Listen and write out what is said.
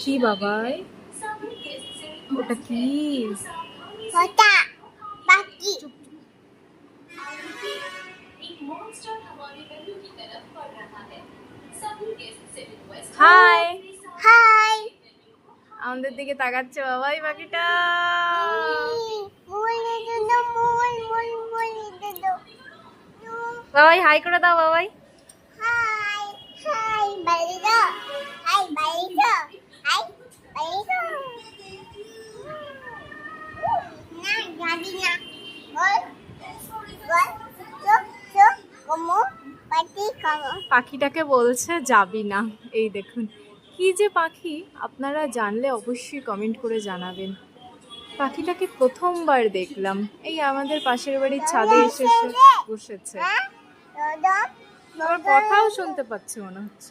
কি বাবাই, ওটা কি? হাই হাই আমাদের দিকে তাকাচ্ছে বাবাই পাখিটা। বাবাই হাই করে দাও বাবাই। হাই হাই বাইরে হাই বাইরে হাই বাইরে না যাবি না বল বল চুপ চুপ কমো পাটি কমো। পাখিটাকে বলছে যাবি না। এই দেখুন কি যে পাখি, আপনারা জানলে অবশ্যই কমেন্ট করে জানাবেন। পাখিটাকে প্রথমবার দেখলাম, এই আমাদের পাশের বাড়ির ছাদে এসে বসেছে। আবার কথাও শুনতে পাচ্ছে মনে হচ্ছে।